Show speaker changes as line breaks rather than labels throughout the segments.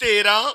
13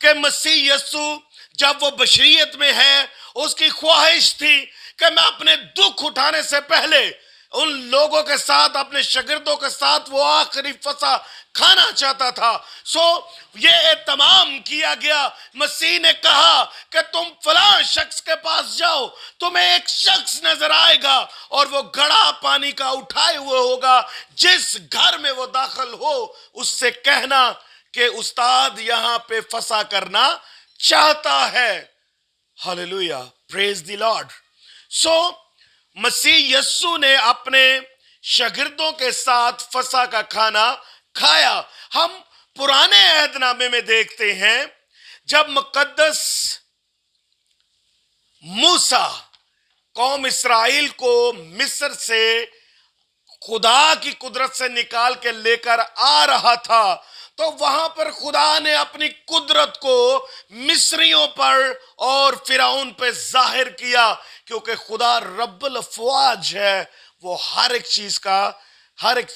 کہ مسیح یسو جب وہ بشریت میں ہے، اس کی خواہش تھی کہ میں اپنے دکھ اٹھانے سے پہلے ان لوگوں کے ساتھ، اپنے شاگردوں کے ساتھ وہ آخری فسح کھانا چاہتا تھا۔ یہ اہتمام کیا گیا۔ مسیح نے کہا کہ تم فلاں شخص کے پاس جاؤ، تمہیں ایک شخص نظر آئے گا اور وہ گھڑا پانی کا اٹھائے ہوئے ہوگا، جس گھر میں وہ داخل ہو اس سے کہنا کہ استاد یہاں پہ فسح کرنا چاہتا ہے۔ ہاللویا، پریز دی لارڈ۔ مسیح یسو نے اپنے شاگردوں کے ساتھ فسح کا کھانا کھایا۔ ہم پرانے عہد نامے میں دیکھتے ہیں جب مقدس موسیٰ قوم اسرائیل کو مصر سے خدا کی قدرت سے نکال کے لے کر آ رہا تھا، تو وہاں پر خدا نے اپنی قدرت کو مصریوں پر اور فرعون پہ ظاہر کیا، کیونکہ خدا رب الافواج ہے، وہ ہر ایک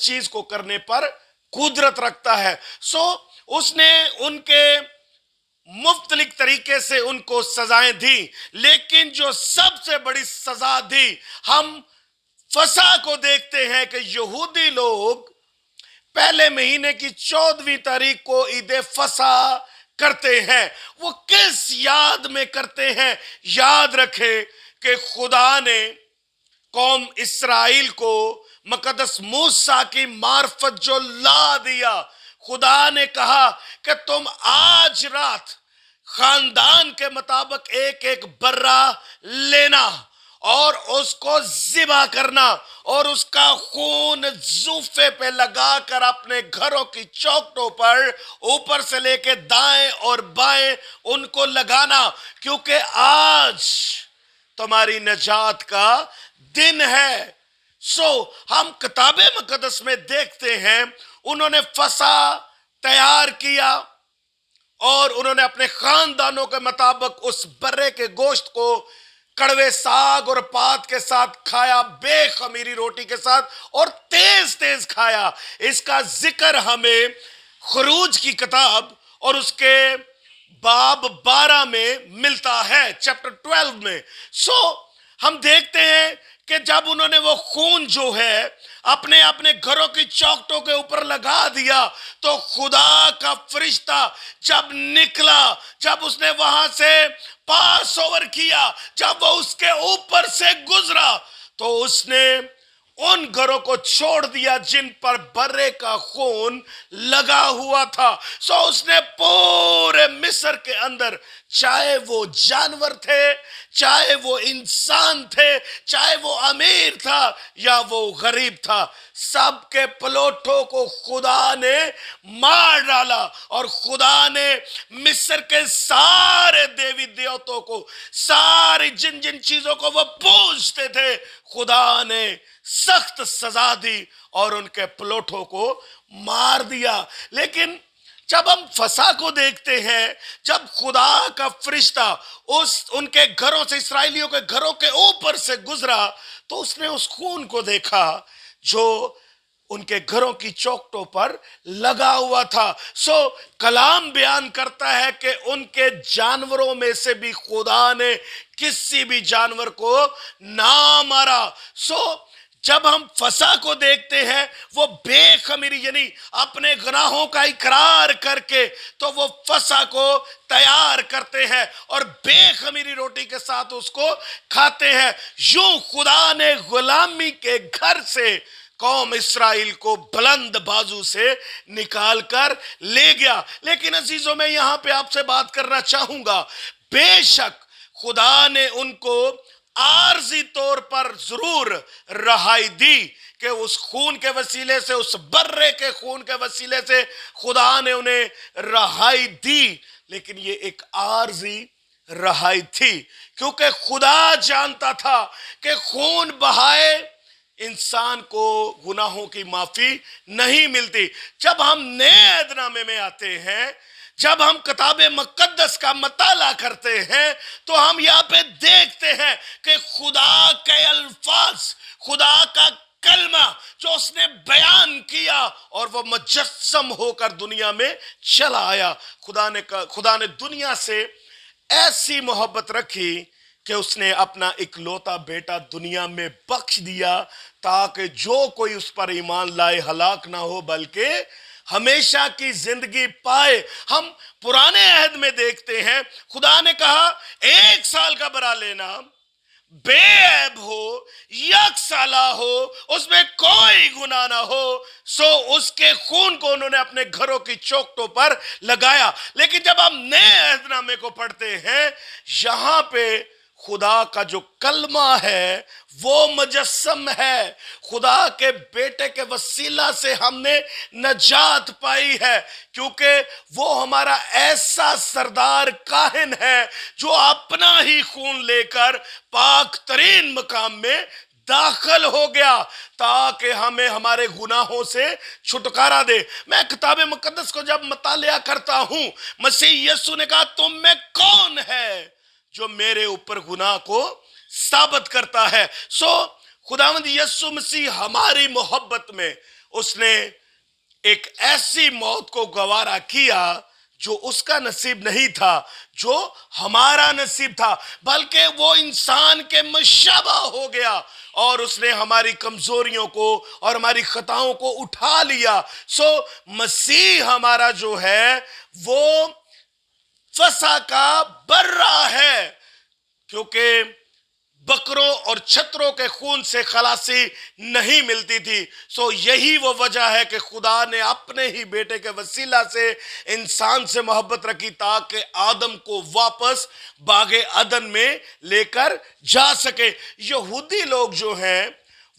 چیز کو کرنے پر قدرت رکھتا ہے۔ اس نے ان کے مختلف طریقے سے ان کو سزائیں دی، لیکن جو سب سے بڑی سزا دی، ہم فسح کو دیکھتے ہیں کہ یہودی لوگ پہلے مہینے کی 14ویں تاریخ کو عید فسح کرتے ہیں۔ وہ کس یاد میں کرتے ہیں؟ یاد رکھے کہ خدا نے قوم اسرائیل کو مقدس موسیٰ کی معرفت جو لا دیا، خدا نے کہا کہ تم آج رات خاندان کے مطابق ایک ایک برہ لینا اور اس کو ذبح کرنا اور اس کا خون زوفے پہ لگا کر اپنے گھروں کی چوکھٹوں پر اوپر سے لے کے دائیں اور بائیں ان کو لگانا، کیونکہ آج تمہاری نجات کا دن ہے۔ ہم کتاب مقدس میں دیکھتے ہیں انہوں نے فسح تیار کیا اور انہوں نے اپنے خاندانوں کے مطابق اس برے کے گوشت کو کڑوے ساگ اور پات کے ساتھ کھایا، بے خمیری روٹی کے ساتھ، اور تیز تیز کھایا۔ اس کا ذکر ہمیں خروج کی کتاب اور اس کے باب 12 میں ملتا ہے، چیپٹر 12 میں۔ ہم دیکھتے ہیں کہ جب انہوں نے وہ خون جو ہے اپنے گھروں کی چوکھٹوں کے اوپر لگا دیا، تو خدا کا فرشتہ جب نکلا، جب اس نے وہاں سے پاس اوور کیا، جب وہ اس کے اوپر سے گزرا، تو اس نے ان گھروں کو چھوڑ دیا جن پر برے کا خون لگا ہوا تھا۔ اس نے پورے مصر کے اندر، چاہے وہ جانور تھے، چاہے وہ انسان تھے، چاہے وہ امیر تھا یا وہ غریب تھا، سب کے پلوٹوں کو خدا نے مار ڈالا، اور خدا نے مصر کے سارے دیوی دیوتوں کو، ساری جن چیزوں کو وہ پوجتے تھے، خدا نے سخت سزا دی اور ان کے پلوٹوں کو مار دیا۔ لیکن جب ہم فسح کو دیکھتے ہیں، جب خدا کا فرشتہ ان کے گھروں سے، اسرائیلیوں کے گھروں کے اوپر سے گزرا، تو اس نے اس خون کو دیکھا جو ان کے گھروں کی چوکھٹوں پر لگا ہوا تھا۔ کلام بیان کرتا ہے کہ ان کے جانوروں میں سے بھی خدا نے کسی بھی جانور کو نہ مارا۔ جب ہم فسح کو دیکھتے ہیں، وہ بے خمیری یعنی اپنے گناہوں کا اقرار کر کے تو وہ فسح کو تیار کرتے ہیں اور بے خمیری روٹی کے ساتھ اس کو کھاتے ہیں۔ یوں خدا نے غلامی کے گھر سے قوم اسرائیل کو بلند بازو سے نکال کر لے گیا۔ لیکن عزیزوں، میں یہاں پہ آپ سے بات کرنا چاہوں گا، بے شک خدا نے ان کو عارضی طور پر ضرور رہائی دی کہ اس خون کے وسیلے سے، اس برے کے خون کے وسیلے سے خدا نے انہیں رہائی دی، لیکن یہ ایک عارضی رہائی تھی، کیونکہ خدا جانتا تھا کہ خون بہائے انسان کو گناہوں کی معافی نہیں ملتی۔ جب ہم نئے عہد نامے میں آتے ہیں، جب ہم کتاب مقدس کا مطالعہ کرتے ہیں، تو ہم یہاں پہ دیکھتے ہیں کہ خدا کے الفاظ، خدا کا کلمہ جو اس نے بیان کیا اور وہ مجسم ہو کر دنیا میں چلا آیا. خدا نے دنیا سے ایسی محبت رکھی کہ اس نے اپنا اکلوتا بیٹا دنیا میں بخش دیا تاکہ جو کوئی اس پر ایمان لائے ہلاک نہ ہو بلکہ ہمیشہ کی زندگی پائے. ہم پرانے عہد میں دیکھتے ہیں خدا نے کہا 1 سال کا برا لینا بے عیب ہو، یک سالہ ہو، اس میں کوئی گناہ نہ ہو، سو اس کے خون کو انہوں نے اپنے گھروں کی چوکھٹوں پر لگایا. لیکن جب ہم نئے عہد نامے کو پڑھتے ہیں یہاں پہ خدا کا جو کلمہ ہے وہ مجسم ہے. خدا کے بیٹے کے وسیلہ سے ہم نے نجات پائی ہے کیونکہ وہ ہمارا ایسا سردار کاہن ہے جو اپنا ہی خون لے کر پاک ترین مقام میں داخل ہو گیا تاکہ ہمیں ہمارے گناہوں سے چھٹکارا دے. میں کتاب مقدس کو جب مطالعہ کرتا ہوں مسیح یسوع نے کہا تم میں کون ہے جو میرے اوپر گناہ کو ثابت کرتا ہے. سو خداوند یسوع مسیح ہماری محبت میں اس نے ایک ایسی موت کو گوارا کیا جو اس کا نصیب نہیں تھا، جو ہمارا نصیب تھا، بلکہ وہ انسان کے مشابہ ہو گیا اور اس نے ہماری کمزوریوں کو اور ہماری خطاؤں کو اٹھا لیا. سو مسیح ہمارا جو ہے وہ فسح کا برہ ہے کیونکہ بکروں اور چھتروں کے خون سے خلاصی نہیں ملتی تھی. سو یہی وہ وجہ ہے کہ خدا نے اپنے ہی بیٹے کے وسیلہ سے انسان سے محبت رکھی تاکہ آدم کو واپس باغ عدن میں لے کر جا سکے. یہودی لوگ جو ہیں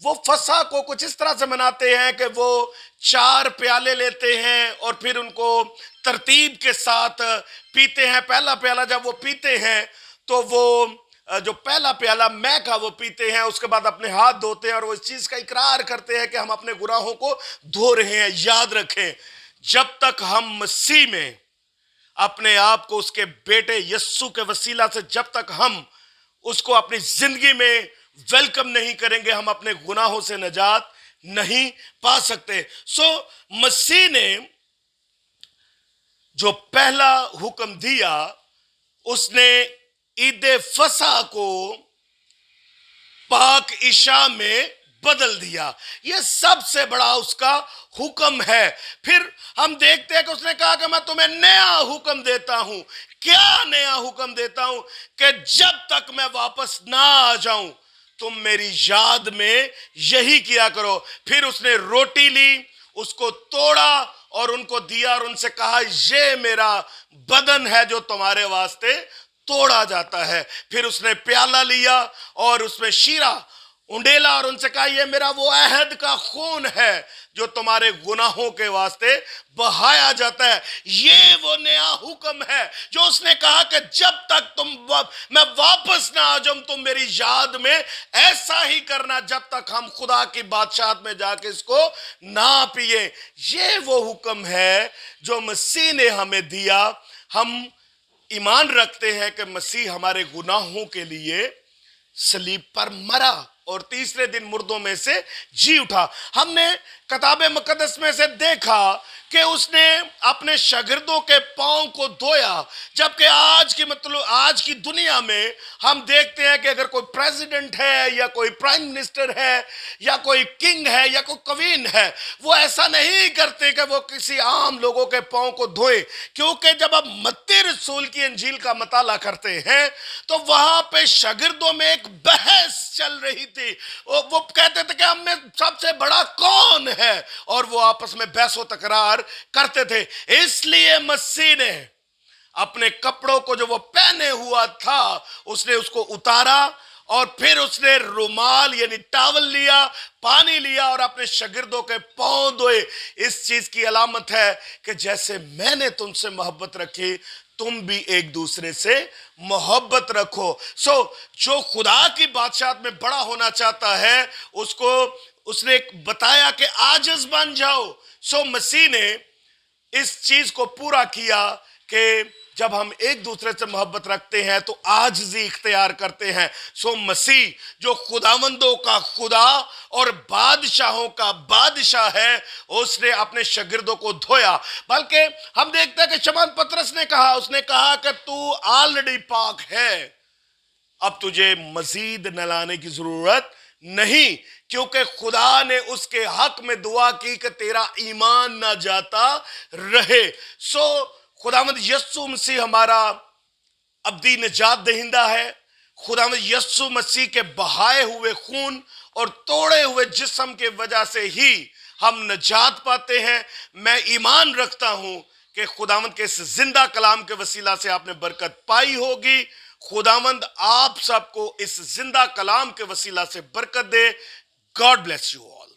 وہ فسح کو کچھ اس طرح سے مناتے ہیں کہ وہ 4 پیالے لیتے ہیں اور پھر ان کو ترتیب کے ساتھ پیتے ہیں. پہلا پیالہ جب وہ پیتے ہیں تو وہ جو پہلا پیالہ میں کا وہ پیتے ہیں، اس کے بعد اپنے ہاتھ دھوتے ہیں اور وہ اس چیز کا اقرار کرتے ہیں کہ ہم اپنے گناہوں کو دھو رہے ہیں. یاد رکھیں جب تک ہم مسیح میں اپنے آپ کو اس کے بیٹے یسوع کے وسیلہ سے جب تک ہم اس کو اپنی زندگی میں ویلکم نہیں کریں گے ہم اپنے گناہوں سے نجات نہیں پا سکتے. سو مسیح نے جو پہلا حکم دیا اس نے عید فسح کو پاک عشاء میں بدل دیا. یہ سب سے بڑا اس کا حکم ہے. پھر ہم دیکھتے ہیں کہ اس نے کہا کہ میں تمہیں نیا حکم دیتا ہوں. کیا نیا حکم دیتا ہوں؟ کہ جب تک میں واپس نہ آ جاؤں تم میری یاد میں یہی کیا کرو. پھر اس نے روٹی لی، اس کو توڑا اور ان کو دیا اور ان سے کہا یہ میرا بدن ہے جو تمہارے واسطے توڑا جاتا ہے. پھر اس نے پیالہ لیا اور اس میں شیرہ انڈیلا اور ان سے کہا یہ میرا وہ عہد کا خون ہے جو تمہارے گناہوں کے واسطے بہایا جاتا ہے. یہ وہ نیا حکم ہے جو اس نے کہا کہ جب تک میں واپس نہ آ جاؤں تم میری یاد میں ایسا ہی کرنا جب تک ہم خدا کی بادشاہت میں جا کے اس کو نہ پیے. یہ وہ حکم ہے جو مسیح نے ہمیں دیا. ہم ایمان رکھتے ہیں کہ مسیح ہمارے گناہوں کے لیے صلیب پر مرا اور تیسرے دن مردوں میں سے جی اٹھا. ہم نے کتاب مقدس میں سے دیکھا کہ اس نے اپنے شاگردوں کے پاؤں کو دھویا، جبکہ آج کی دنیا میں ہم دیکھتے ہیں کہ اگر کوئی پریزیڈنٹ ہے یا کوئی پرائم منسٹر ہے یا کوئی کنگ ہے یا کوئی کوین ہے وہ ایسا نہیں کرتے کہ وہ کسی عام لوگوں کے پاؤں کو دھوئے. کیونکہ جب آپ متی رسول کی انجیل کا مطالعہ کرتے ہیں تو وہاں پہ شاگردوں میں ایک بحث چل رہی تھی. وہ کہتے تھے کہ ہم میں سب سے بڑا کون ہے اور وہ آپس میں بحث و تکرار کرتے تھے. اس لیے مسیح نے اپنے کپڑوں کو جو وہ پہنے ہوا تھا اس نے اس کو اتارا اور پھر اس نے رومال یعنی ٹاول لیا، پانی لیا اور اپنے شاگردوں کے پاؤں دھوئے. اس چیز کی علامت ہے کہ جیسے میں نے تم سے محبت رکھی تم بھی ایک دوسرے سے محبت رکھو. سو جو خدا کی بادشاہت میں بڑا ہونا چاہتا ہے اس نے بتایا کہ عاجز بن جاؤ. سو مسیح نے اس چیز کو پورا کیا کہ جب ہم ایک دوسرے سے محبت رکھتے ہیں تو عاجزی اختیار کرتے ہیں. سو مسیح جو خداوندوں کا خدا اور بادشاہوں کا بادشاہ ہے، اس نے اپنے شاگردوں کو دھویا. بلکہ ہم دیکھتے ہیں کہ شمعون پترس نے کہا، اس نے کہا کہ تو آلریڈی پاک ہے، اب تجھے مزید نلانے کی ضرورت نہیں، کیونکہ خدا نے اس کے حق میں دعا کی کہ تیرا ایمان نہ جاتا رہے. سو خداوند یسوع مسیح ہمارا ابدی نجات دہندہ ہے. خداوند یسوع مسیح کے بہائے ہوئے خون اور توڑے ہوئے جسم کے وجہ سے ہی ہم نجات پاتے ہیں. میں ایمان رکھتا ہوں کہ خداوند کے اس زندہ کلام کے وسیلہ سے آپ نے برکت پائی ہوگی. خداوند آپ سب کو اس زندہ کلام کے وسیلہ سے برکت دے. God bless you all.